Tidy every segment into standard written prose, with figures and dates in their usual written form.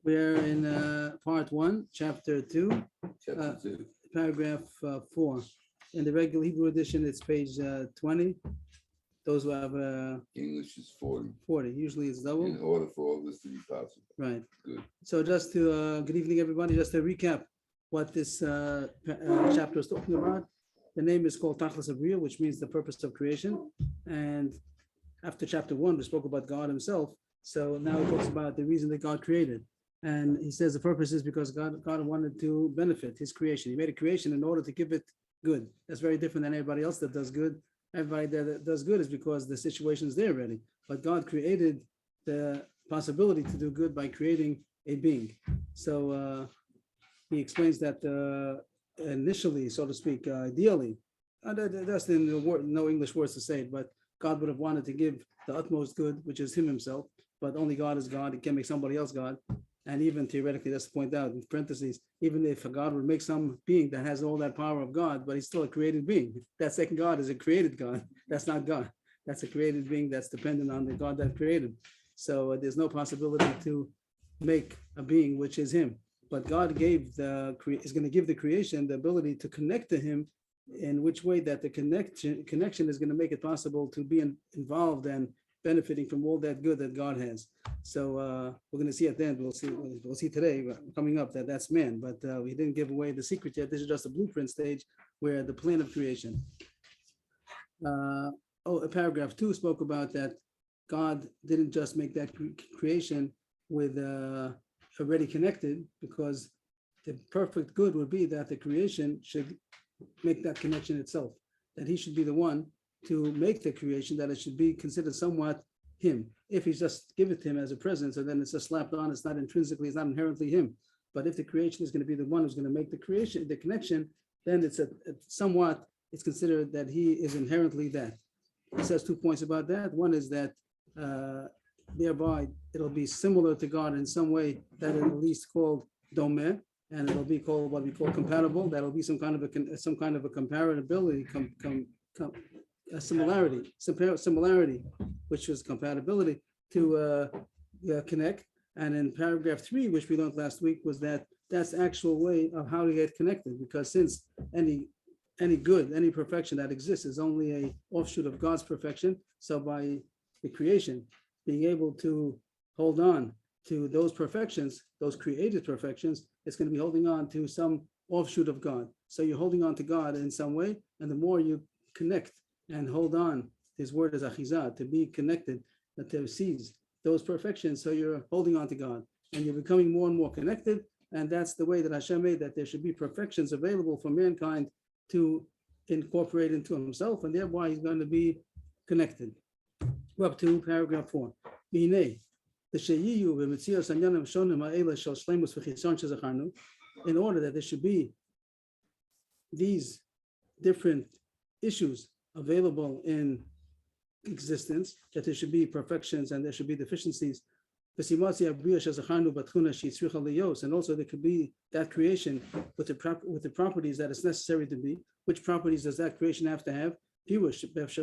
We're in part 1, chapter 2, paragraph 4. In the regular Hebrew edition, it's page 20. Those who have English is 40. 40. Usually it's double. In order for all this to be possible. Right. Good. So just to, good evening, everybody. Just to recap what this chapter is talking about. The name is called Tachlis Abriya, which means the purpose of creation. And after chapter 1, we spoke about God himself. So now he talks about the reason that God created. And he says the purpose is because God wanted to benefit his creation. He made a creation in order to give it good. That's very different than everybody else that does good. Everybody that does good is because the situation is there already. But God created the possibility to do good by creating a being. So he explains that initially, so to speak, ideally, that's in the word, no English words to say it, but God would have wanted to give the utmost good, which is him himself, but only God is God. He can't make somebody else God. And even theoretically, that's to point out in parentheses, even if God would make some being that has all that power of God, but he's still a created being. That second God is a created God. That's not God. That's a created being that's dependent on the God that created. So there's no possibility to make a being which is him. But God is going to give the creation the ability to connect to him, in which way that the connection is going to make it possible to be involved and benefiting from all that good that God has. So we're going to see at the end, we'll see today coming up that's man, but we didn't give away the secret yet. This is just a blueprint stage where the plan of creation. Paragraph 2 spoke about that God didn't just make that creation with already connected, because the perfect good would be that the creation should make that connection itself, that he should be the one to make the creation, that it should be considered somewhat him. If he's just give it to him as a present, so then it's just slapped on, it's not intrinsically, it's not inherently him. But if the creation is going to be the one who's going to make the creation, the connection, then it's it's considered that he is inherently that. He says 2 points about that. One is that thereby it'll be similar to God in some way, that it'll at least called domeh, and it'll be called what we call compatible. That'll be some kind of a comparability, a similarity, which was compatibility to connect. And in paragraph 3, which we learned last week, was that's the actual way of how to get connected, because since any good, any perfection that exists is only a offshoot of God's perfection. So by the creation being able to hold on to those perfections, those created perfections, it's going to be holding on to some offshoot of God. So you're holding on to God in some way, and the more you connect and hold on, his word is achizah, to be connected, to seize those perfections. So you're holding on to God, and you're becoming more and more connected. And that's the way that Hashem made, that there should be perfections available for mankind to incorporate into himself, and thereby he's going to be connected. We're up to paragraph 4. In order that there should be these different issues available in existence, that there should be perfections and there should be deficiencies, and also there could be that creation with the properties that it's necessary to be. Which properties does that creation have to have? That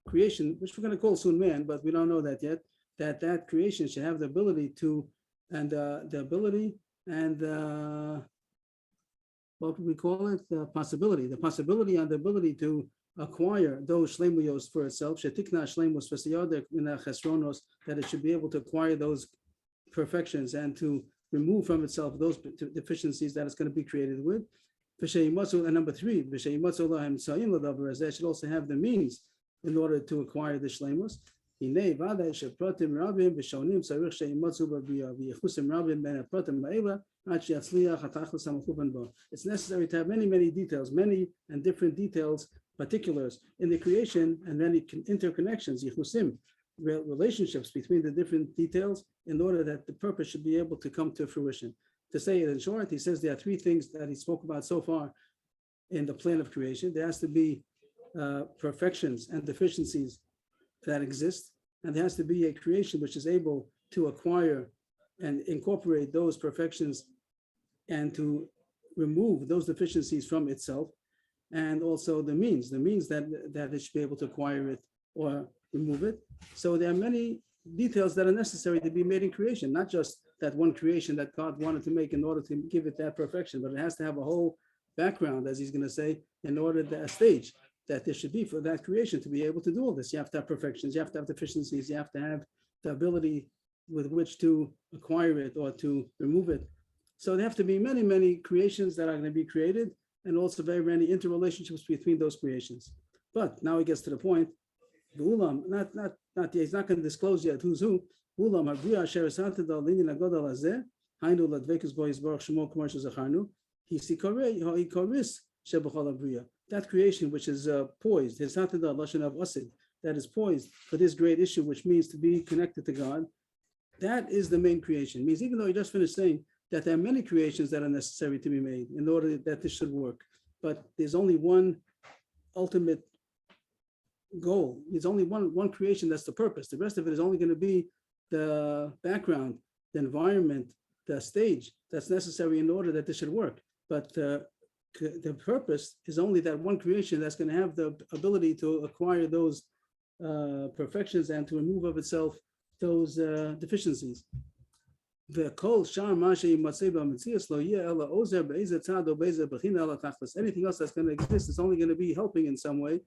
creation, which we're going to call soon man, but we don't know that yet, that creation should have the ability to, and what would we call it? The possibility and the ability to acquire those shleimuyos for itself, that it should be able to acquire those perfections and to remove from itself those deficiencies that it's going to be created with. And number 3, that should also have the means in order to acquire the shleimus. It's necessary to have many details, many and different details, particulars in the creation, and many interconnections, yichusim, relationships between the different details, in order that the purpose should be able to come to fruition. To say it in short, he says there are 3 things that he spoke about so far in the plan of creation. There has to be perfections and deficiencies that exist, and there has to be a creation which is able to acquire and incorporate those perfections and to remove those deficiencies from itself, and also the means that it should be able to acquire it or remove it. So there are many details that are necessary to be made in creation, not just that one creation that God wanted to make in order to give it that perfection, but it has to have a whole background, as he's going to say, in order to a stage that there should be for that creation to be able to do all this. You have to have perfections, you have to have deficiencies, you have to have the ability with which to acquire it or to remove it. So there have to be many, many creations that are going to be created, and also very many interrelationships between those creations. But now he gets to the point. Ulam, he's not going to disclose yet who's who. Ulam habriya asher esanted al linyan hagodal hazeh, hainu ladvekus bo yisbarach shemo k'mo shezacharnu, hikoris shebachol habriya. That creation which is poised, esanted al lashon of asid, that is poised for this great issue, which means to be connected to God. That is the main creation. It means even though he just finished saying that there are many creations that are necessary to be made in order that this should work, but there's only one ultimate goal. There's only one creation that's the purpose. The rest of it is only going to be the background, the environment, the stage that's necessary in order that this should work. But the purpose is only that one creation that's going to have the ability to acquire those perfections and to remove of itself those deficiencies. Anything else that's going to exist is only going to be helping in some way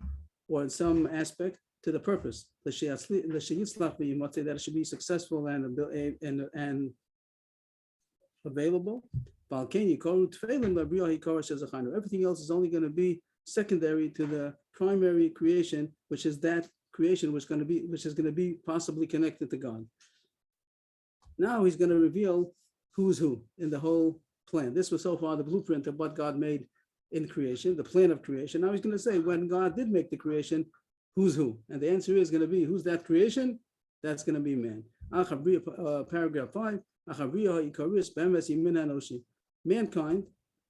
or in some aspect to the purpose. That it should be successful and available. Everything else is only going to be secondary to the primary creation, which is that creation which is going to be possibly connected to God. Now he's going to reveal who's who in the whole plan. This was so far the blueprint of what God made in creation, the plan of creation. Now he's going to say when God did make the creation, who's who? And the answer is going to be, who's that creation? That's going to be man. Paragraph 5. Mankind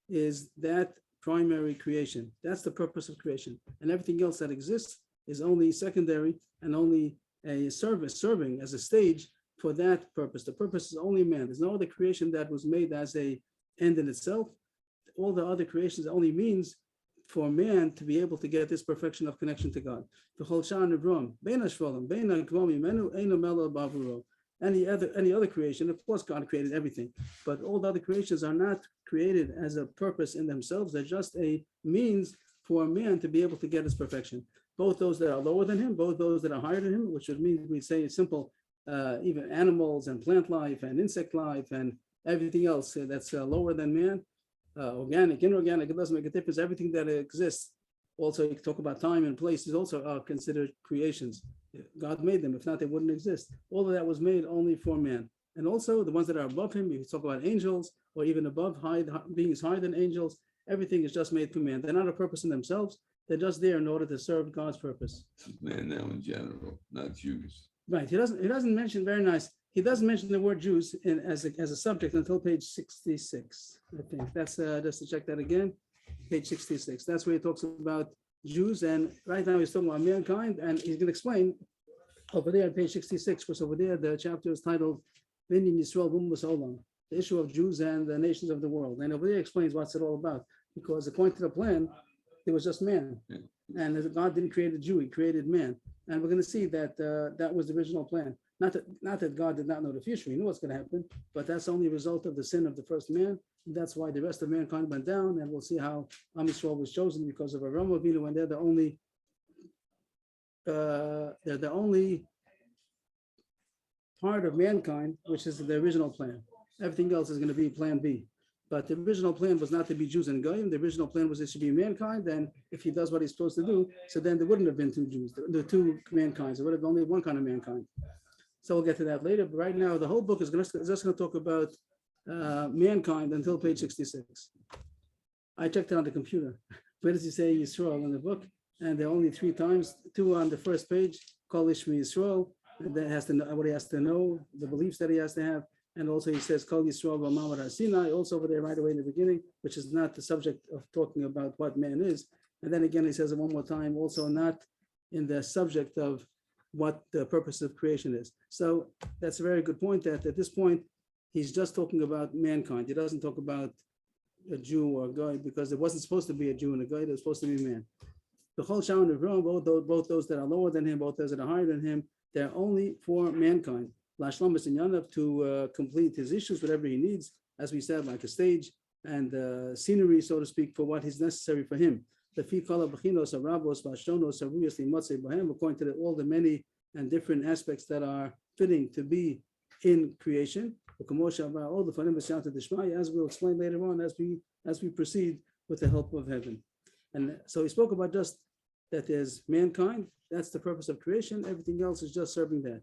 is that primary creation. That's the purpose of creation. And everything else that exists is only secondary and only a serving as a stage for that purpose. The purpose is only man. There's no other creation that was made as an end in itself. All the other creations only means for man to be able to get this perfection of connection to God. Any other creation, of course, God created everything, but all the other creations are not created as a purpose in themselves. They're just a means for man to be able to get his perfection. Both those that are lower than him, both those that are higher than him, which would mean we say it's simple. Even animals and plant life and insect life and everything else that's lower than man, organic, inorganic, it doesn't make a difference. Everything that exists, also you can talk about time and place, is also considered creations. God made them. If not, they wouldn't exist. All of that was made only for man. And also the ones that are above him, you talk about angels or even above beings higher than angels, everything is just made for man. They're not a purpose in themselves. They're just there in order to serve God's purpose. Man now in general, not Jews. Right. He doesn't mention, very nice. He doesn't mention the word Jews as a subject until page 66. I think that's just to check that again. Page 66. That's where he talks about Jews. And right now he's talking about mankind, and he's going to explain over there on page 66, because over there the chapter is titled Binyan Yisrael V'Umas Olam, the issue of Jews and the nations of the world. And over there explains what's it all about. Because according to the plan, it was just man. And God didn't create a Jew, he created man. And we're going to see that that was the original plan. Not that God did not know the future, he knew what's going to happen, but that's only a result of the sin of the first man. And that's why the rest of mankind went down, and we'll see how Am Yisrael was chosen because of Avraham Avinu, and they're the only part of mankind, which is the original plan. Everything else is going to be plan B. But the original plan was not to be Jews and Goyim. The original plan was it should be mankind. And if he does what he's supposed to do, so then there wouldn't have been two Jews, the two mankind's. There would have only one kind of mankind. So we'll get to that later. But right now, the whole book is just going to talk about mankind until page 66. I checked it on the computer. Where does he say Yisrael in the book? And there are only 3 times, 2 on the first page, Kol Ishmi Yisrael. And that has to know what he has to know, the beliefs that he has to have. And also he says, Kol Yisrael v'Mamad HaSinai, also over there right away in the beginning, which is not the subject of talking about what man is. And then again, he says it one more time, also not in the subject of what the purpose of creation is. So that's a very good point, that at this point, he's just talking about mankind. He doesn't talk about a Jew or a guy, because there wasn't supposed to be a Jew and a guy, there was supposed to be a man. The whole Sharon of Rome, both those that are lower than him, both those that are higher than him, they're only for mankind. Lashlam Yanav to complete his issues, whatever he needs, as we said, like a stage and scenery, so to speak, for what is necessary for him. According to all the many and different aspects that are fitting to be in creation, as we'll explain later on as we proceed with the help of heaven. And so he spoke about just that there's mankind, that's the purpose of creation, everything else is just serving that.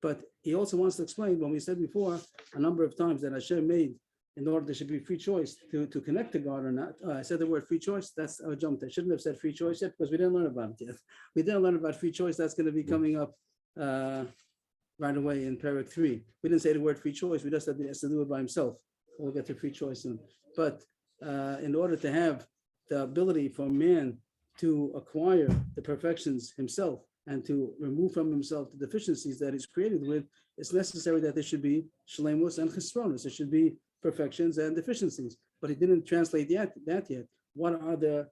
But he also wants to explain, when we said before a number of times that Hashem made in order there should be free choice to connect to God or not. I said the word free choice, that's I jumped. I shouldn't have said free choice yet because we didn't learn about it yet. We didn't learn about free choice, that's going to be coming up right away in Parak 3. We didn't say the word free choice, we just said he has to do it by himself. We'll get to free choice soon. But in order to have the ability for man to acquire the perfections himself and to remove from himself the deficiencies that he's created with, it's necessary that there should be shleimus and chesronos. There should be perfections and deficiencies. But he didn't translate that yet. What are the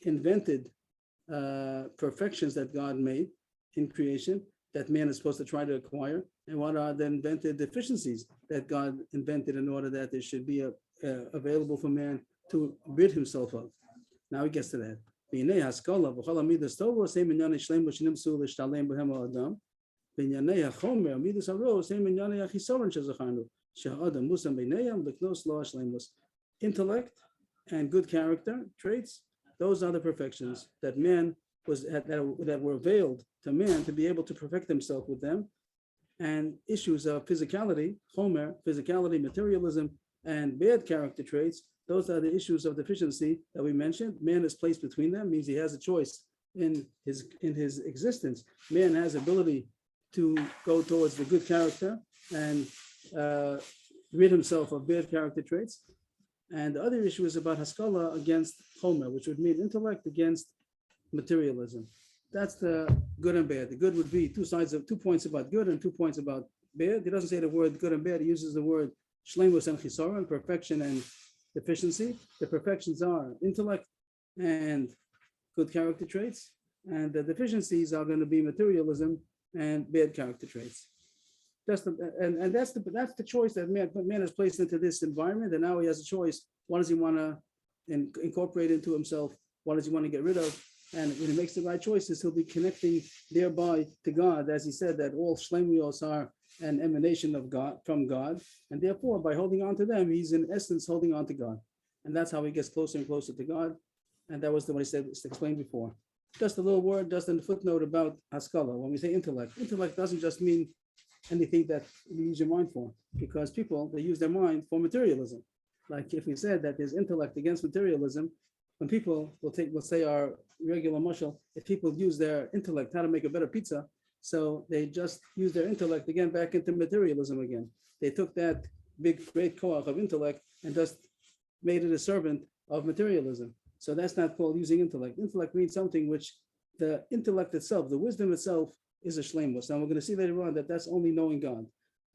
invented perfections that God made in creation that man is supposed to try to acquire? And what are the invented deficiencies that God invented in order that there should be available for man to rid himself of? Now he gets to that. And the intellect and good character traits, those are the perfections that man that were veiled to man to be able to perfect himself with them. And issues of physicality, chomer, physicality, materialism, and bad character traits, those are the issues of deficiency that we mentioned. Man is placed between them, means he has a choice in his existence. Man has ability to go towards the good character and rid himself of bad character traits. And the other issue is about haskalah against chomer, which would mean intellect against materialism. That's the good and bad. The good would be 2 points about good and 2 points about bad. He doesn't say the word good and bad. He uses the word shleimus and chisaron, perfection and deficiency. The perfections are intellect and good character traits, and the deficiencies are going to be materialism and bad character traits. That's the choice that man is placed into this environment, and now he has a choice. What does he want to incorporate into himself? What does he want to get rid of? And when he makes the right choices, he'll be connecting thereby to God, as he said that all shleimios are an emanation of God, from God, and therefore by holding on to them, he's in essence holding on to God, and that's how he gets closer and closer to God. And that was what I said, explained before. Just a little word, just in the footnote about haskalah. When we say intellect doesn't just mean anything that you use your mind for, because people, they use their mind for materialism. Like if we said that there's intellect against materialism, when people will say our regular mushal, if people use their intellect how to make a better pizza, so they just use their intellect again back into materialism again. They took that great koach of intellect and just made it a servant of materialism. So that's not called using intellect. Intellect means something which the intellect itself, the wisdom itself, is a shleimus. Now we're going to see later on that that's only knowing God.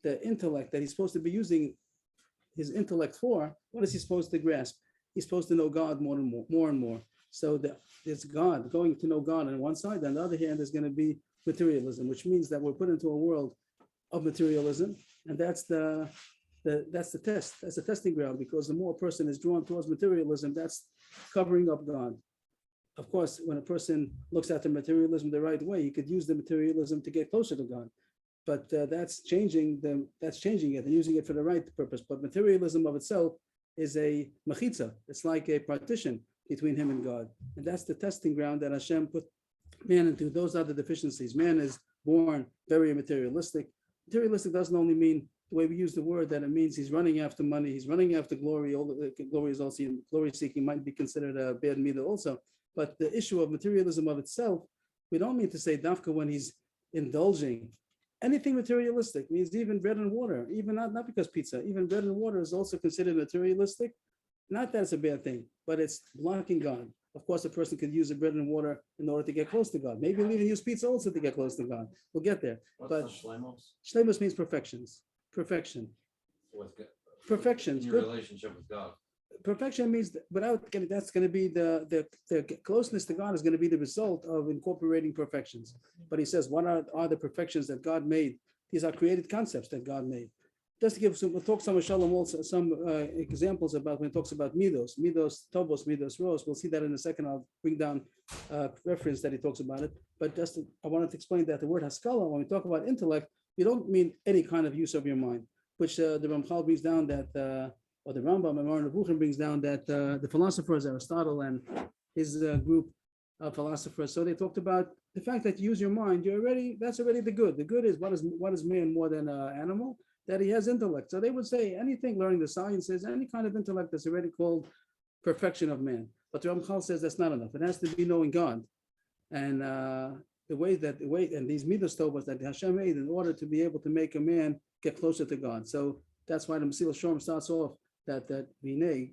The intellect that he's supposed to be using his intellect for, what is he supposed to grasp? He's supposed to know God more and more. So there's God, going to know God on one side. On the other hand, there's going to be materialism, which means that we're put into a world of materialism, and that's the test. That's the testing ground, because the more a person is drawn towards materialism, that's covering up God. Of course, when a person looks at the materialism the right way, he could use the materialism to get closer to God. But that's changing it and using it for the right purpose. But materialism of itself is a machitza. It's like a partition between him and God. And that's the testing ground that Hashem put man into. Those are the deficiencies. Man is born very materialistic. Materialistic doesn't only mean the way we use the word, that it means he's running after money, he's running after glory. All the glory is also, glory seeking might be considered a bad midah also. But the issue of materialism of itself, we don't mean to say dafka when he's indulging. Anything materialistic means even bread and water, even not because pizza, even bread and water is also considered materialistic. Not that it's a bad thing, but it's blocking God. Of course, a person could use the bread and water in order to get close to God. Maybe he'll even use pizza also to get close to God. We'll get there. What's but the shleimus? Shleimus means perfections. Perfection. With God. Perfections. In your Good. relationship with God. perfection means that's going to be the closeness to God is going to be the result of incorporating perfections. But he says, what are the perfections that God made? These are created concepts that God made. Just to give some, we'll talk some Shalom also some examples about when it talks about midos, tobos, midos, ros. We'll see that in a second. I'll bring down reference that he talks about it. But I wanted to explain that the word haskala, when we talk about intellect, we don't mean any kind of use of your mind, which the Ramchal brings down that, or the Rambam and Maran Nebuchim brings down that the philosophers, Aristotle and his group of philosophers, so they talked about the fact that you use your mind, that's already the good. The good is what is man more than an animal? That he has intellect. So they would say anything learning the sciences, any kind of intellect that's already called perfection of man. But the Ramchal says that's not enough. It has to be knowing God. And the way and these midos tovos that Hashem made in order to be able to make a man get closer to God. So that's why the Mesil Shom starts off that Vinay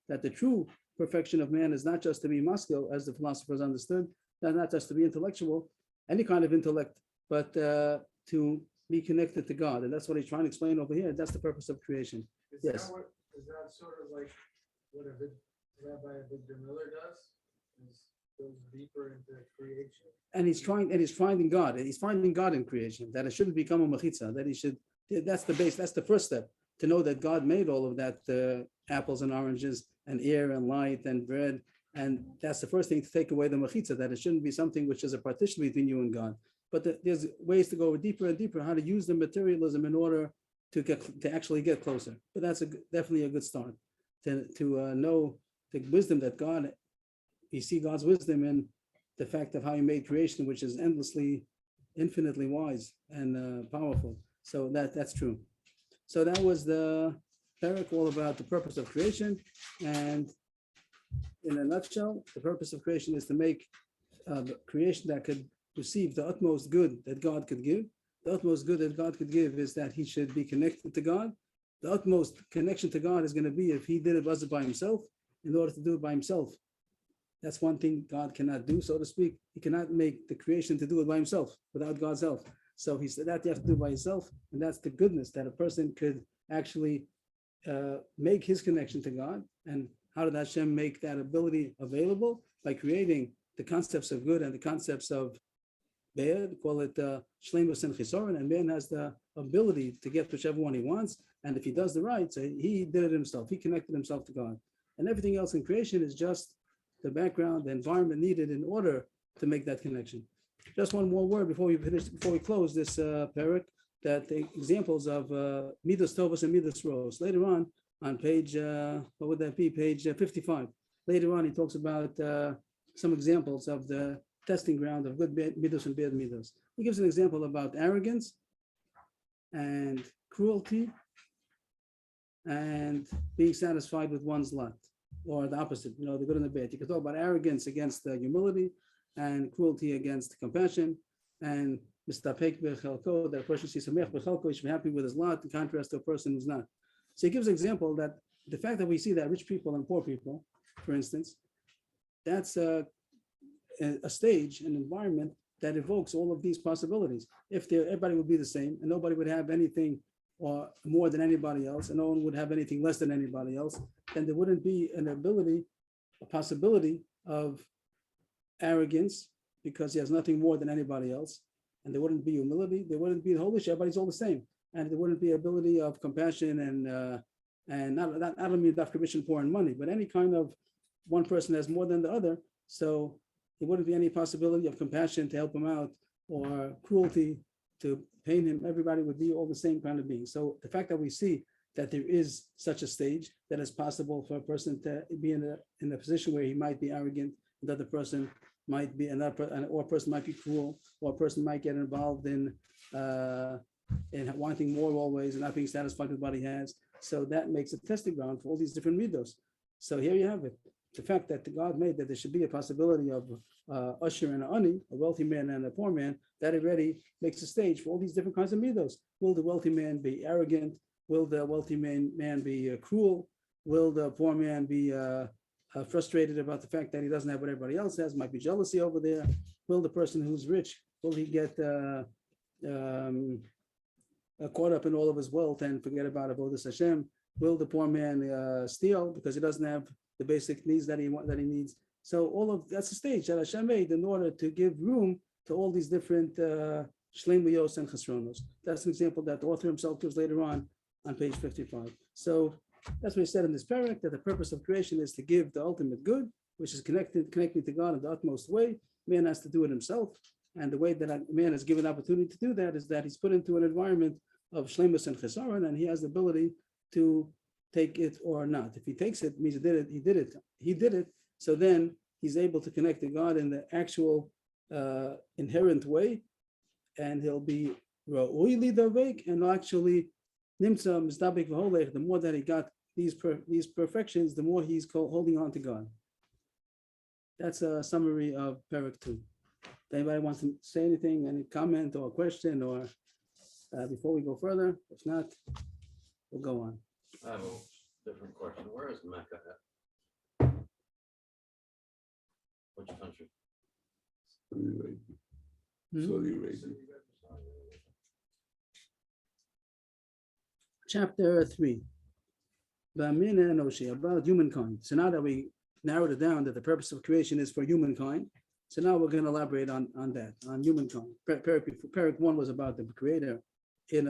that the true perfection of man is not just to be muscular, as the philosophers understood, not just to be intellectual, any kind of intellect, but to be connected to God. And that's what he's trying to explain over here. That's the purpose of creation. Is Yes. that sort of like what Rabbi Victor Miller does? Goes deeper into creation? And he's finding God. And he's finding God in creation, that it shouldn't become a mechitza, that he should, that's the base, that's the first step, to know that God made all of that, apples and oranges and air and light and bread. And that's the first thing to take away the mechitza, that it shouldn't be something which is a partition between you and God. But there's ways to go deeper and deeper, how to use the materialism in order to actually get closer. But that's definitely a good start, to know the wisdom that God, you see God's wisdom in the fact of how he made creation, which is endlessly, infinitely wise and powerful. So that's true. So that was the parak all about the purpose of creation. And in a nutshell, the purpose of creation is to make creation that could receive the utmost good that God could give. The utmost good that God could give is that he should be connected to God. The utmost connection to God is going to be if he did it by himself. In order to do it by himself, that's one thing God cannot do, so to speak. He cannot make the creation to do it by himself without God's help. So he said that you have to do by yourself, and that's the goodness that a person could actually make his connection to God. And how did Hashem make that ability available? By creating the concepts of good and the concepts of bad, call it shleimus and chisoron, and man has the ability to get whichever one he wants. And if he does the right, so he did it himself. He connected himself to God. And everything else in creation is just the background, the environment needed in order to make that connection. Just one more word before we close this parak, that the examples of midos tovos and midos ros. Later on page, what would that be? Page 55. Later on, he talks about some examples of the testing ground of good midos and bad midos. He gives an example about arrogance and cruelty and being satisfied with one's lot, or the opposite, the good and the bad. You can talk about arrogance against humility and cruelty against compassion, and mistapek bechelko, that a person sees samech bechelko, he should be happy with his lot, in contrast to a person who's not. So he gives an example that the fact that we see that rich people and poor people, for instance, that's a stage, an environment that evokes all of these possibilities. If everybody would be the same and nobody would have anything or more than anybody else, and no one would have anything less than anybody else, then there wouldn't be a possibility of arrogance, because he has nothing more than anybody else. And there wouldn't be humility, there wouldn't be the whole issue, everybody's all the same. And there wouldn't be ability of compassion and not I don't mean dafka poor and money, but any kind of one person has more than the other. So there wouldn't be any possibility of compassion to help him out or cruelty to pain him. Everybody would be all the same kind of being. So the fact that we see that there is such a stage that it's possible for a person to be in a position where he might be arrogant, the other person might be or a person might be cruel, or a person might get involved in wanting more always and not being satisfied with what he has. So that makes a testing ground for all these different midos. So here you have it. The fact that God made that there should be a possibility of usher and an ani, a wealthy man and a poor man, that already makes a stage for all these different kinds of midos. Will the wealthy man be arrogant? Will the wealthy man be cruel? Will the poor man be frustrated about the fact that he doesn't have what everybody else has? Might be jealousy over there. Will the person who's rich, will he get caught up in all of his wealth and forget about avodas Hashem? Will the poor man steal because he doesn't have the basic needs that he needs? So all of that's a stage that Hashem made in order to give room to all these different shleimiyos and chesronos. That's an example that the author himself gives later on page 55. So that's what he said in this parak, that the purpose of creation is to give the ultimate good, which is connecting to God in the utmost way. Man has to do it himself. And the way that a man is given opportunity to do that is that he's put into an environment of shleimus and chesaron, and he has the ability to take it or not. If he takes it, it means he did it. So then he's able to connect to God in the actual inherent way, and he'll be ra'ui lidavek, and actually nimtza mistabek v'holech. The more that he got these perfections, the more he's holding on to God. That's a summary of Parak 2. If anybody wants to say anything, any comment or question, or before we go further? If not, we'll go on. I have a different question. Where is Mecca at? Which country? Saudi Arabia. Hmm? Saudi Arabia. Chapter 3. Ba'amina Enoshi, about humankind. So now that we narrowed it down that the purpose of creation is for humankind, so now we're going to elaborate on that, on humankind. Parak 1 was about the creator and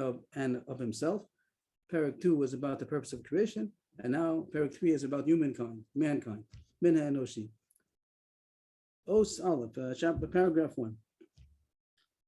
of himself. Parak 2 was about the purpose of creation, and now Parak 3 is about humankind, mankind. Minha Enoshi. Os Aleph, paragraph 1.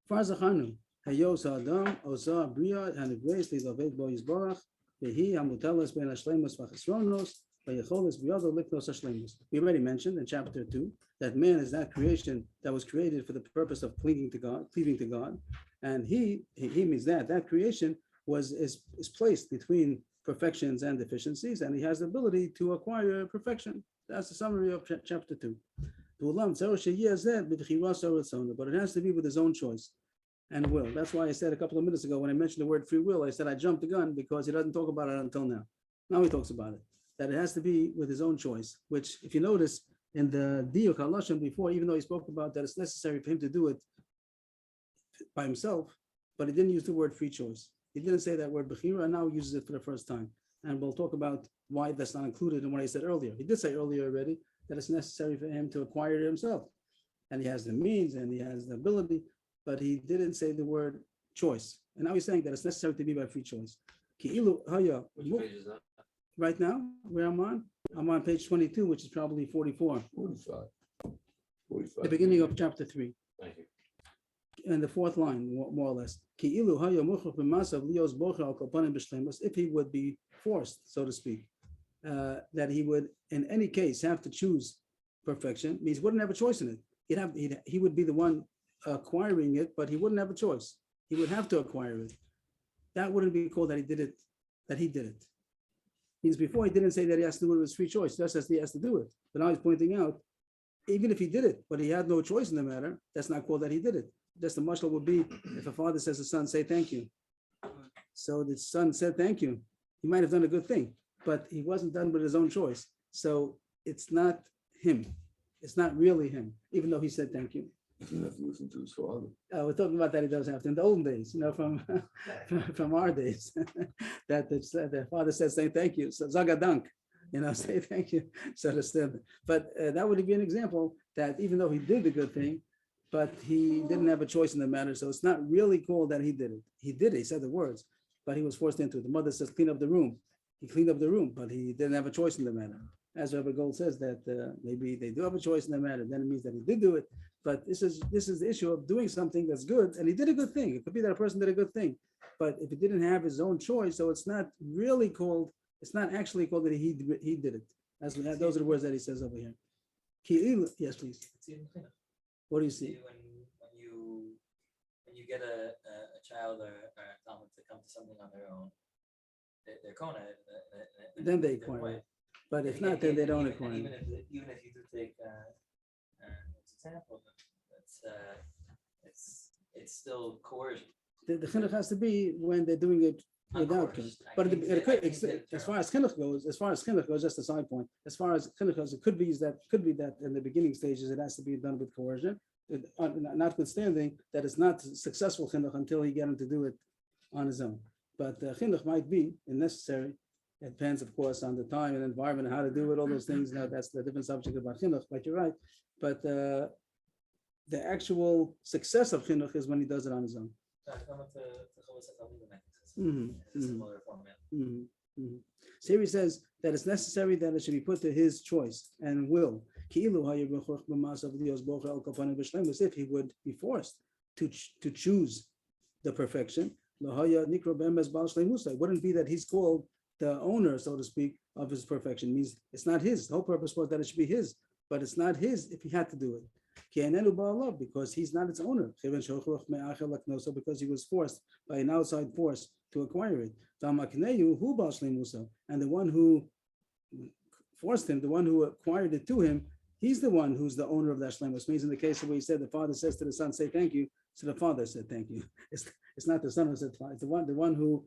Farzachanu, Hayos Adam, Osa Bria, and the grace Lidavet Bo Yisborach, Vehi Hamutalas Ben Ashlemus Vachesronos, Vayecholis Biyado Liknos Ashlemus. We already mentioned in chapter 2 that man is that creation that was created for the purpose of cleaving to God, and he means that creation is placed between perfections and deficiencies, and he has the ability to acquire perfection. That's the summary of chapter 2. But it has to be with his own choice and will. That's why I said a couple of minutes ago when I mentioned the word free will, I said I jumped the gun because he doesn't talk about it until now. Now he talks about it, that it has to be with his own choice, which if you notice in the Diyuk HaLashon before, even though he spoke about that it's necessary for him to do it by himself, but he didn't use the word free choice. He didn't say that word bechira, and now he uses it for the first time. And we'll talk about why that's not included in what I said earlier. He did say earlier already that it's necessary for him to acquire it himself. And he has the means and he has the ability, but he didn't say the word choice. And now he's saying that it's necessary to be by free choice. Which page is that? Right now, where I'm on page 22, which is probably 44. 45. The beginning of chapter 3. Thank you. And the fourth line, more or less. If he would be forced, so to speak, that he would in any case have to choose perfection, means he wouldn't have a choice in it. He would be the one acquiring it, but he wouldn't have a choice. He would have to acquire it. That wouldn't be called that he did it. Means before he didn't say that he has to do it with his free choice, just as he has to do it. But now he's pointing out, even if he did it, but he had no choice in the matter, that's not called that he did it. Just the mashal would be if a father says to the son, say thank you. So the son said thank you. He might have done a good thing, but he wasn't done with his own choice. So it's not him. It's not really him, even though he said thank you. He doesn't have to listen to his father. We're talking about that he does have to. In the olden days, from our days, that the father says say thank you. So zagadank, say thank you. So to stand. But that would be an example that even though he did the good thing, but he didn't have a choice in the matter. So it's not really called that he did it. He did it, he said the words, but he was forced into it. The mother says, clean up the room. He cleaned up the room, but he didn't have a choice in the matter. As Rabbi Gold says that maybe they do have a choice in the matter, then it means that he did do it. But this is the issue of doing something that's good, and he did a good thing. It could be that a person did a good thing, but if he didn't have his own choice, so it's not really called, it's not actually called that he did it. Those are the words that he says over here. Yes, please. What do you see? When you get a child or a talmud to come to something on their own, they're kona. Then they acquire it. But if not, then they don't acquire it. Even if you do take example, it's still coercion. The chinuch has to be when they're doing it without chinuch. But as far as chinuch goes, just a side point. As far as chinuch goes, it could be that in the beginning stages it has to be done with coercion, notwithstanding that it's not successful chinuch until you get him to do it on his own. But chinuch might be necessary. It depends, of course, on the time and environment and how to do it, all those things. Now, that's the different subject about chinuch, but you're right. But the actual success of chinuch is when he does it on his own. Similar format. So here he says that it's necessary that it should be put to his choice and will. If he would be forced to choose the perfection, it wouldn't be that he's called the owner, so to speak, of his perfection. It means it's not his. The whole purpose was that it should be his, but it's not his if he had to do it. Because he's not its owner. Because he was forced by an outside force to acquire it. And the one who forced him, the one who acquired it to him, he's the one who's the owner of that shlemus. Means in the case where he said the father says to the son, say thank you. So the father said thank you. It's not the son who said it's the one who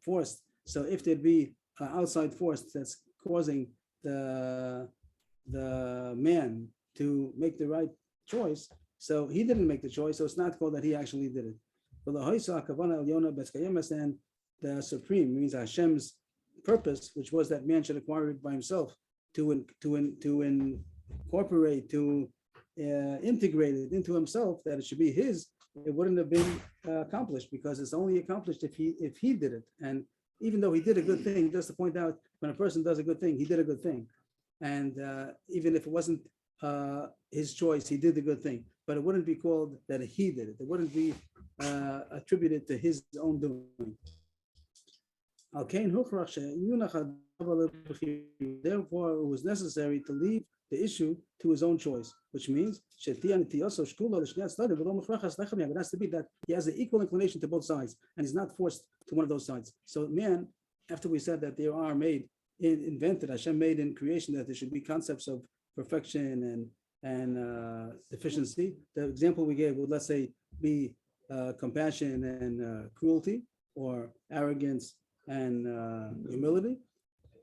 forced. So if there'd be an outside force that's causing the man to make the right choice, so he didn't make the choice, so it's not called that he actually did it. But and the supreme means Hashem's purpose, which was that man should acquire it by himself, to incorporate, to integrate it into himself, that it should be his. It wouldn't have been accomplished, because it's only accomplished if he did it. And even though he did a good thing, just to point out, when a person does a good thing, he did a good thing. And even if it wasn't his choice, he did the good thing, but it wouldn't be called that he did it. It wouldn't be attributed to his own doing. Therefore, it was necessary to leave the issue to his own choice, which means it has to be that he has an equal inclination to both sides, and he's not forced to one of those sides. So man, after we said that there are invented, Hashem made in creation, that there should be concepts of perfection and deficiency. The example we gave would, let's say, be compassion and cruelty, or arrogance and humility.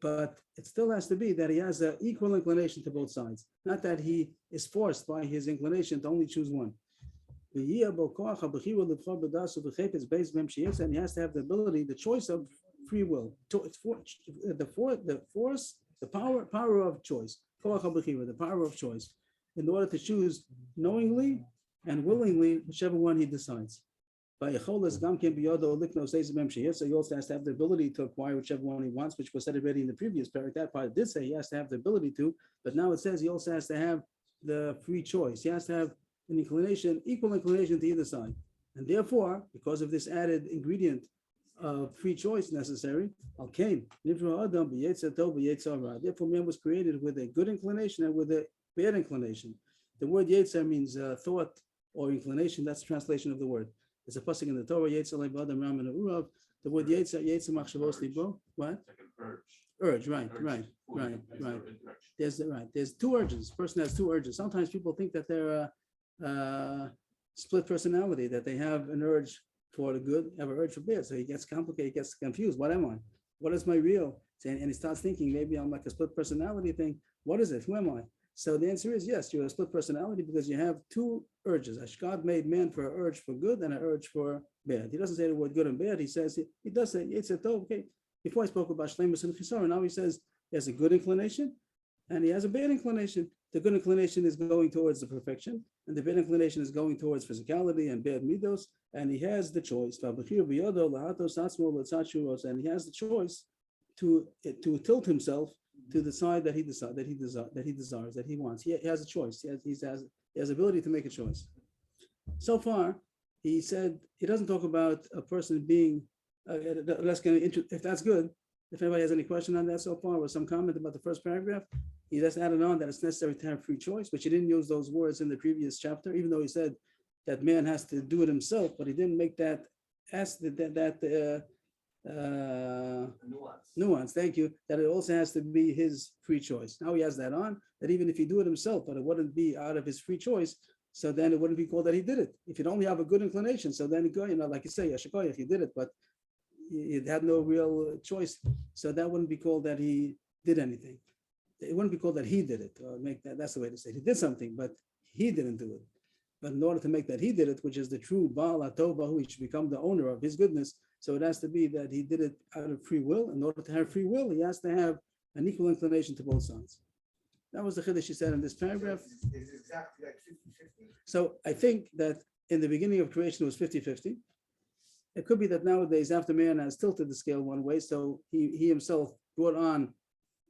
But it still has to be that he has an equal inclination to both sides, not that he is forced by his inclination to only choose one. And he has to have the ability, the choice of free will, the power of choice, the power of choice, in order to choose knowingly and willingly whichever one he decides. So he also has to have the ability to acquire whichever one he wants, which was said already in the previous paragraph. That part did say he has to have the ability to, but now it says he also has to have the free choice. He has to have an inclination, equal inclination to either side. And therefore, because of this added ingredient of free choice necessary, therefore man was created with a good inclination and with a bad inclination. The word yetzer means thought or inclination. That's the translation of the word. There's a pasuk in the Torah, Yetzer le'badam ram and urav. The word yetzer machshavos libo. What? Urge, right. There's two urges. The person has two urges. Sometimes people think that they're split personality, that they have an urge for the good, have an urge for bad. So he gets complicated, he gets confused. What am I? What is my real? And he starts thinking, maybe I'm like a split personality thing. What is it? Who am I? So the answer is yes, you're a split personality because you have two urges. God made man for an urge for good and an urge for bad. He doesn't say the word good and bad. He says, he does say, okay. Before I spoke about Shleimus and Chisar, now he says he has a good inclination and he has a bad inclination. The good inclination is going towards the perfection, and the bad inclination is going towards physicality and bad midos, and he has the choice. And he has the choice to tilt himself to the side that he desires, that he wants. He has a choice. He has ability to make a choice. So far, he said he doesn't talk about a person being. If that's good, if anybody has any question on that so far, or some comment about the first paragraph, he just added on that it's necessary to have free choice, which he didn't use those words in the previous chapter, even though he said that man has to do it himself, but he didn't make that nuance. Thank you. That it also has to be his free choice. Now he has that on, that even if he do it himself, but it wouldn't be out of his free choice, so then it wouldn't be called that he did it. If you only have a good inclination, so then like you say, Yashikoyach, he did it, but he had no real choice, so that wouldn't be called that he did anything. It wouldn't be called that he did it, or that's the way to say it. He did something, but he didn't do it. But in order to make that he did it, which is the true Baal HaTov, who he should become the owner of his goodness, So it has to be that he did it out of free will. In order to have free will, he has to have an equal inclination to both sides. That was the chiddush she said in this paragraph. Is exactly like 50-50? So I think that in the beginning of creation it was 50-50. It could be that nowadays, after man has tilted the scale one way, so he himself brought on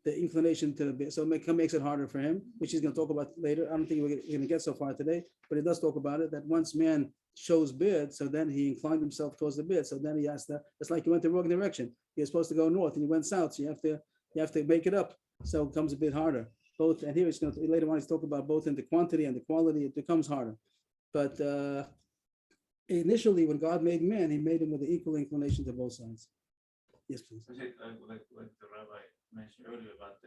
the inclination to the bit, so it makes it harder for him, which he's going to talk about later. I don't think we're going to get so far today, but he does talk about it, that once man chose bid, so then he inclined himself towards the bid, so then he has to, it's like you went the wrong direction. You're supposed to go north and you went south, so you have to make it up, so it becomes a bit harder. Both, and here he's going to, later on he's talking about both in the quantity and the quality, it becomes harder. But initially, when God made man, he made him with an equal inclination to both sides. Yes, please. Like the rabbi mentioned earlier about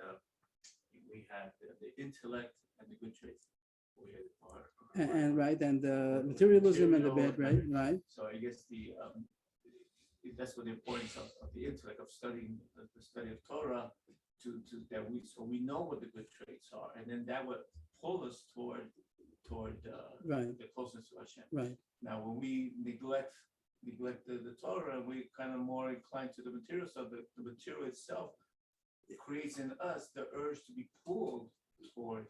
we have the intellect and the good traits. We have the power. And right, and materialism and the bad, right. So I guess that's what the importance of the intellect, of studying the study of Torah, so we know what the good traits are, and then that would pull us toward Right. the closeness to Hashem. Right. Now, when we neglect the Torah, we kind of more inclined to the material. So the material itself creates in us the urge to be pulled towards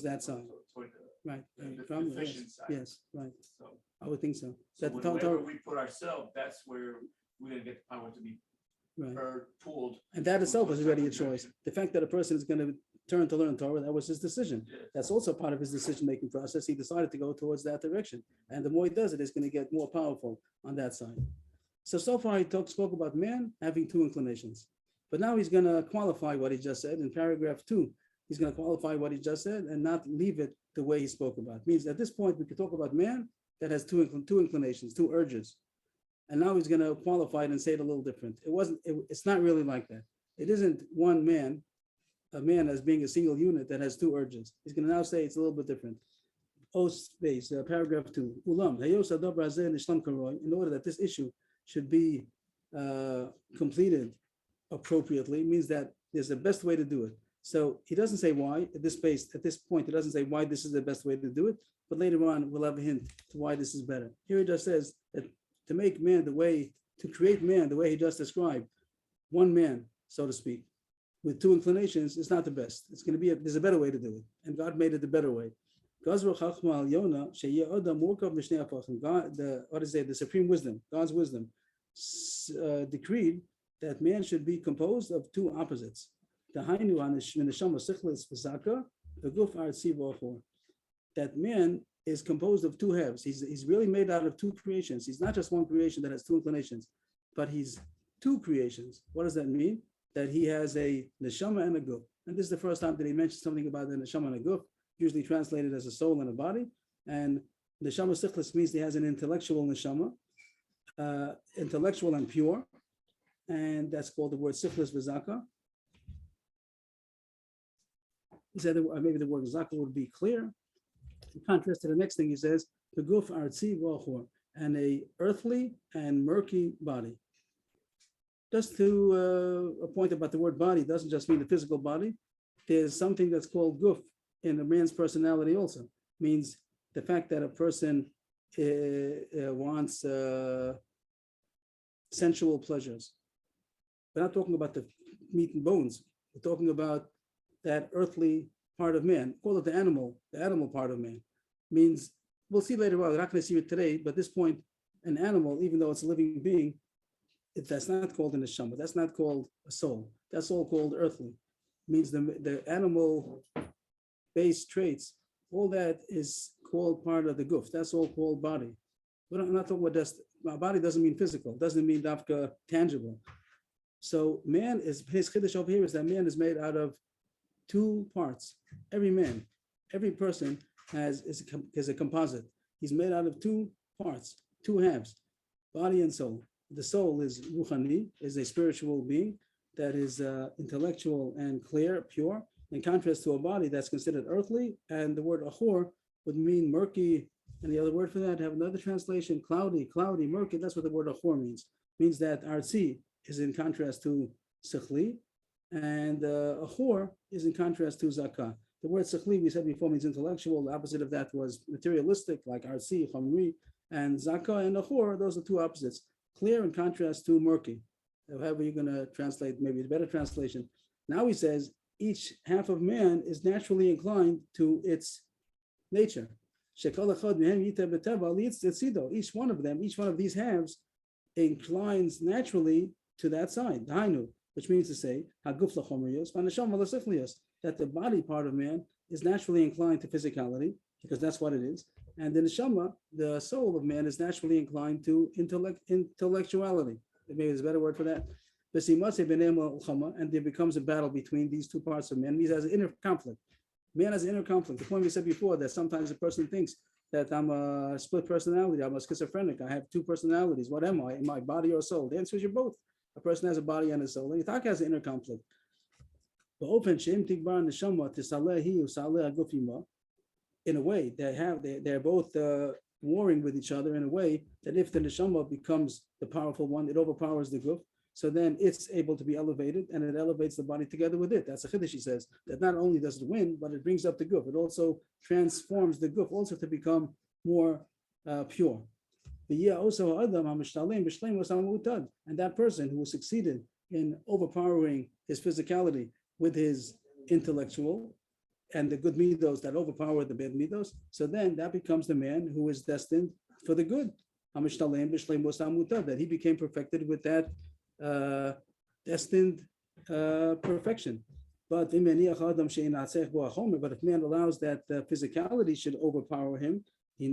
that side. Toward Right. the efficient side. Yes, right. So, I would think so. That the wherever Torah, we put ourselves, that's where we're gonna get the power to be right. pulled. And that itself is already a choice. The fact that a person is going to turn to learn Torah, that was his decision. Yes. That's also part of his decision-making process. He decided to go towards that direction. And the more he does it, it's going to get more powerful on that side. So far he spoke about man having two inclinations. But now he's going to qualify what he just said. In paragraph 2, he's going to qualify what he just said and not leave it the way he spoke about. It means at this point, we could talk about man that has two inclinations, two urges. And now he's going to qualify it and say it a little different. It's not really like that. It isn't one man, a man as being a single unit that has two urges. He's going to now say it's a little bit different. Space, paragraph 2. Ulam, in order that this issue should be completed appropriately, means that there's the best way to do it. So he doesn't say why at this point, he doesn't say why this is the best way to do it, but later on we'll have a hint to why this is better. Here he just says that to make man to create man the way he just described, one man, so to speak, with two inclinations is not the best. It's going to be there's a better way to do it, and God made it the better way. God, the supreme wisdom, God's wisdom, decreed that man should be composed of two opposites. That man is composed of two halves. He's really made out of two creations. He's not just one creation that has two inclinations, but he's two creations. What does that mean? That he has a neshama and a guf. And this is the first time that he mentions something about the neshama and a guf, usually translated as a soul and a body. And neshama sikhlis means he has an intellectual neshama, intellectual and pure. And that's called the word sikhlis v'zaka. He said maybe the word zaka would be clear. In contrast to the next thing he says, the guf artzi v'achor, and a earthly and murky body. Just to a point about the word body, doesn't just mean the physical body. There's something that's called guf in a man's personality also. Means the fact that a person wants sensual pleasures. We're not talking about the meat and bones. We're talking about that earthly part of man. Call it the animal part of man. Means, we'll see later on, we're not going to see it today, but at this point, an animal, even though it's a living being, that's not called an neshama, that's not called a soul. That's all called earthly. Means the animal-based traits, all that is called part of the guf. That's all called body. I'm not talking about just, body doesn't mean physical, doesn't mean dafka tangible. So man is, his chiddush over here is that man is made out of two parts. Every man, every person is a composite. He's made out of two parts, two halves, body and soul. The soul is ruchani, is a spiritual being that is intellectual and clear, pure, in contrast to a body that's considered earthly. And the word achor would mean murky. And the other word for that, have another translation, cloudy, murky. That's what the word achor means. Means that artzi is in contrast to sikhli, and achor is in contrast to zakah. The word sikhli, we said before, means intellectual. The opposite of that was materialistic, like artzi, chamri. And Zaka and Nahor, those are two opposites. Clear in contrast to murky. However you're going to translate, maybe it's a better translation. Now he says, each half of man is naturally inclined to its nature. Each one of them, each one of these halves inclines naturally to that side, which means to say, that the body part of man is naturally inclined to physicality, because that's what it is. And the neshama, the soul of man, is naturally inclined to intellectuality. Maybe there's a better word for that. And there becomes a battle between these two parts of man. He has an inner conflict. Man has an inner conflict. The point we said before, that sometimes a person thinks that I'm a split personality, I'm a schizophrenic, I have two personalities. What am I? Am I body or soul? The answer is you're both. A person has a body and a soul. And Yitzhak has an inner conflict. In a way, they're both warring with each other in a way that if the neshama becomes the powerful one, it overpowers the guf. So then it's able to be elevated, and it elevates the body together with it. That's a chiddush, he says, that not only does it win, but it brings up the guf. It also transforms the guf also to become more pure. And that person who succeeded in overpowering his physicality with his intellectual and the good midos that overpower the bad midos, so then that becomes the man who is destined for the good. That he became perfected with that destined perfection. But if man allows that the physicality should overpower him, then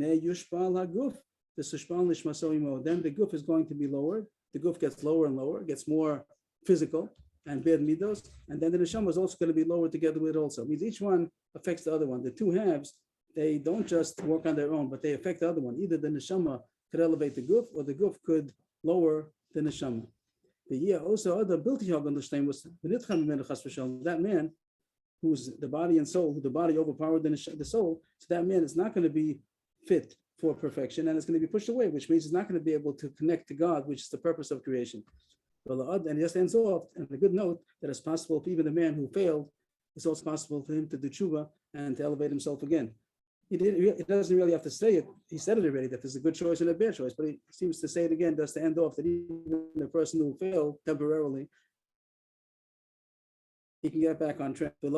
the guf is going to be lowered. The guf gets lower and lower, gets more physical and bad midos, and then the neshama is also going to be lowered together with it also. It means each one affects the other one. The two halves, they don't just work on their own, but they affect the other one. Either the neshama could elevate the guf, or the guf could lower the neshama. The year also other ability was that man who's the body and soul, who the body overpowered the soul, so that man is not going to be fit for perfection, and it's going to be pushed away, which means he's not going to be able to connect to God, which is the purpose of creation. And he just ends off on a good note that it's possible for even the man who failed, it's also possible for him to do tshuva and to elevate himself again. He doesn't really have to say it. He said it already, that there's a good choice and a bad choice, but he seems to say it again just to end off that even the person who failed temporarily, he can get back on track. Is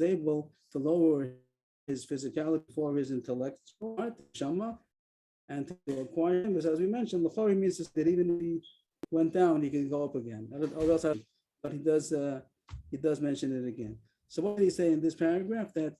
able to lower his physicality for his intellect and to acquire him, because as we mentioned, L'chori means that even if he went down, he can go up again. But he does mention it again. So what did he say in this paragraph? That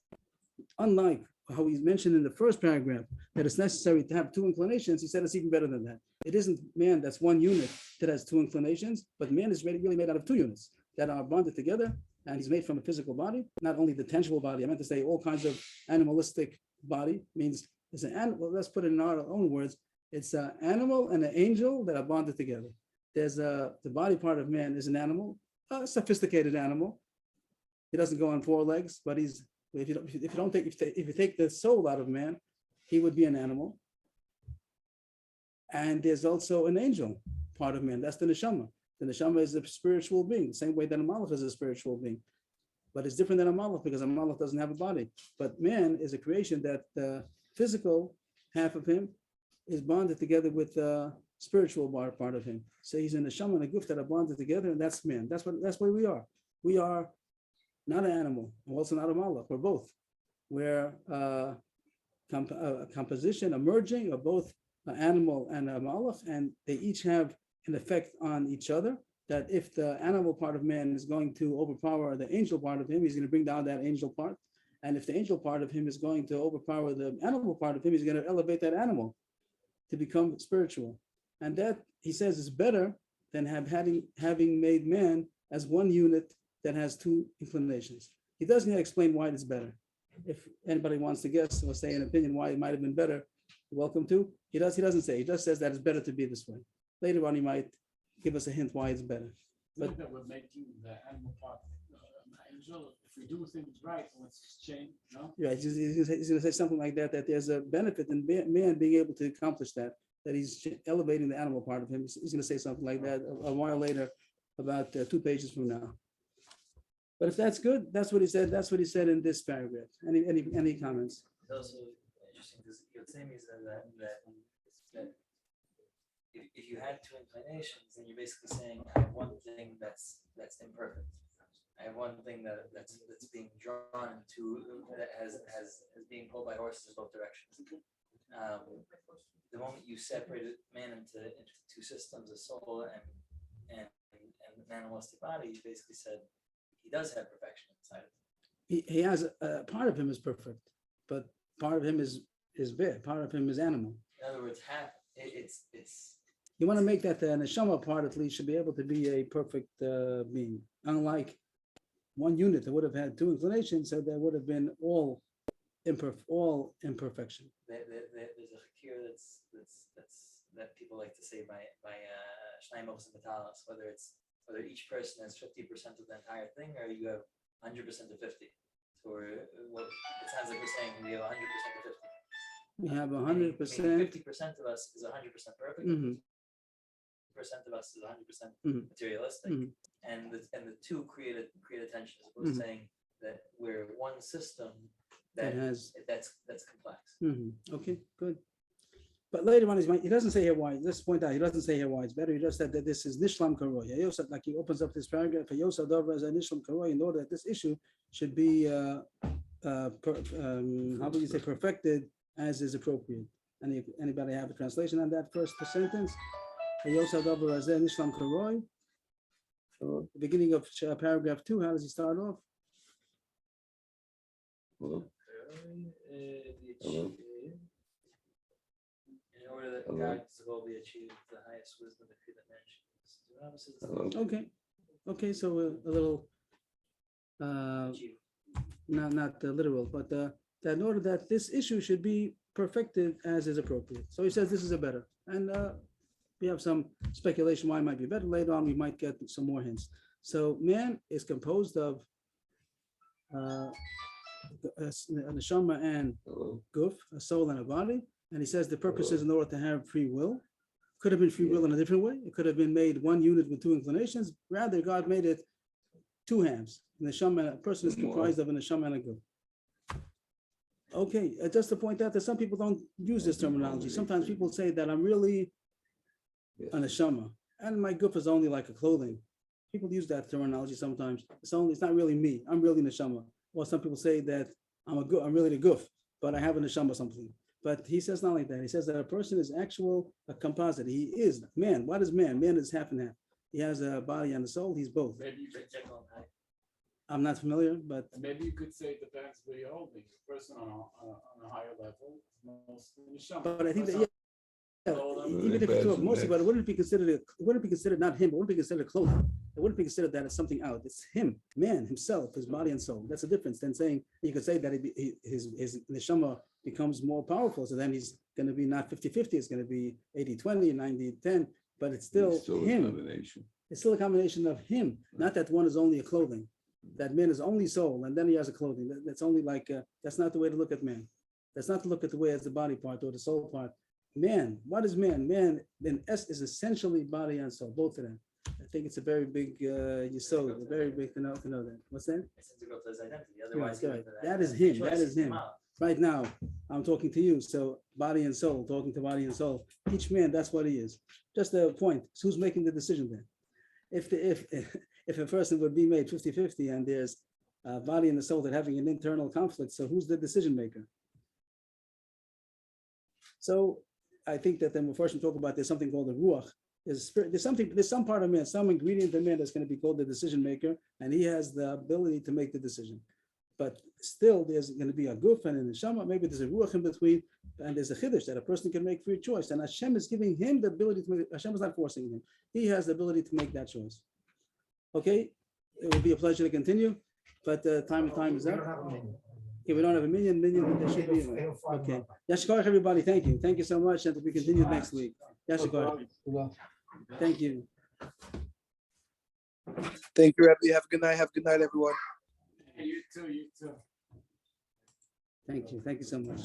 unlike how he's mentioned in the first paragraph, that it's necessary to have two inclinations, he said it's even better than that. It isn't man that's one unit that has two inclinations, but man is really made out of two units that are bonded together, and he's made from a physical body, not only the tangible body. I meant to say all kinds of animalistic body, means it's an animal. Let's put it in our own words. It's an animal and an angel that are bonded together. There's the body part of man is an animal, a sophisticated animal. He doesn't go on four legs, but if you take the soul out of man, he would be an animal. And there's also an angel part of man. That's the neshama. The neshama is a spiritual being, the same way that a malach is a spiritual being. But it's different than a malach because a malach doesn't have a body. But man is a creation that the physical half of him is bonded together with the spiritual part of him. So he's in the neshama and a guf that are bonded together, and that's man. That's where we are. We are not an animal. We're also not a malach. We're both. We're a composition, a merging of both an animal and a malach, and they each have an effect on each other. That if the animal part of man is going to overpower the angel part of him, he's going to bring down that angel part. And if the angel part of him is going to overpower the animal part of him, he's going to elevate that animal to become spiritual. And that, he says, is better than having made man as one unit that has two inclinations. He doesn't yet explain why it's better. If anybody wants to guess or say an opinion why it might have been better, welcome to. He doesn't say. He just says that it's better to be this way. Later on, he might give us a hint why it's better. But that we're making the animal part an angel. If we do things right, let's change. No. Yeah, he's going to say something like that. That there's a benefit in man being able to accomplish that. That he's elevating the animal part of him. He's going to say something like that a while later, about 2 pages from now. But if that's good, that's what he said. That's what he said in this paragraph. Any comments? It's also interesting because Yotzemi said that if you had two inclinations, then you're basically saying I have one thing that's imperfect. I have one thing that's being drawn into that has being pulled by horses in both directions. The moment you separated man into two systems, a soul and an animalistic body, you basically said he does have perfection inside of him. He has a part of him is perfect, but part of him is bad. Part of him is animal. In other words, it's You want to make that the neshama part at least should be able to be a perfect being, unlike one unit that would have had two inclinations, so there would have been all imperfection. there's a hakir that people like to say by Shnai Mochs and Metalis, whether each person has 50% of the entire thing or you have 100% of 50. So what it sounds like we're saying we have 100% of 50. We have Meaning 100%. 50% of us is 100% perfect. Mhm. 50% of us is 100% Mhm. materialistic, Mhm. and the two create a tension, as opposed to saying that we're one system That has. that's complex. Okay, good. But later on, he doesn't say here why. Let's point out, he doesn't say here why it's better. He just said that this is Nishlam Karoy. Like he opens up this paragraph for Yosef Dover as a Nishlam Karoy in order that this issue should be, how would you say, perfected as is appropriate. Anybody have a translation on that first sentence? Yosef Dover as a Nishlam Karoy. The beginning of paragraph 2, how does he start off? Hello? Hello? In order that Hello? God's will be achieved, the highest wisdom that could mention. Hello? Okay, so a little, not literal, but that in order that this issue should be perfected as is appropriate. So he says this is a better, and we have some speculation why it might be better. Later on, we might get some more hints. So man is composed of a neshama and Hello? guf, a soul and a body. And he says the purpose is in order to have free will. Could have been free will in a different way. It could have been made one unit with two inclinations. Rather, God made it two halves. A person is comprised of a neshama and a guf. Okay, just to point out that some people don't use this terminology. Sometimes people say that I'm really a neshama, and my guf is only like a clothing. People use that terminology sometimes. It's not really me. I'm really neshama. Or some people say that I'm really the guf, but I have a neshama or something. But he says not like that. He says that a person is a composite. He is man. What is man? Man is half and half. He has a body and a soul. He's both. Maybe you could, I'm not familiar, but maybe you could say it depends where you're holding. A person on a higher level, mostly neshama. but I think that Person- even if you talk mostly, but it wouldn't be considered not him, but it wouldn't be considered clothing. It wouldn't be considered that it's something out. It's him, man, himself, his body and soul. That's a difference than saying, you could say that his neshama becomes more powerful. So then he's going to be not 50-50, it's going to be 80-20, 90-10, but it's still It's still a him. combination. It's still a combination of him, not that one is only a clothing. That man is only soul, and then he has a clothing. That's only like, that's not the way to look at man. That's not to look at the way as the body part or the soul part. Man, what is man? Man, then S is essentially body and soul, both of them. I think it's a very big yesod, a very big to know that. What's that? It's integral to his identity. Otherwise, Right, right. That is him. That is him. Right now, I'm talking to you. So body and soul, talking to body and soul. Each man, that's what he is. Just a point. So who's making the decision then? If a person would be made 50-50 and there's a body and the soul that having an internal conflict, so who's the decision maker? So I think that then we'll first talk about there's something called the ruach. There's some part of man, some ingredient in man that's going to be called the decision maker, and he has the ability to make the decision. But still, there's going to be a guf and a neshama. Maybe there's a ruach in between, and there's a chiddush that a person can make free choice. And Hashem is giving him the ability to make. Hashem is not forcing him. He has the ability to make that choice. Okay, it would be a pleasure to continue, but time is up. Okay, we don't have a million, but there should be. Okay, Yashikar, everybody. Thank you so much, and we continue next week. Yashikar. Thank you. Thank you, Rabbi. Have a good night. Have a good night, everyone. You too. Thank you so much.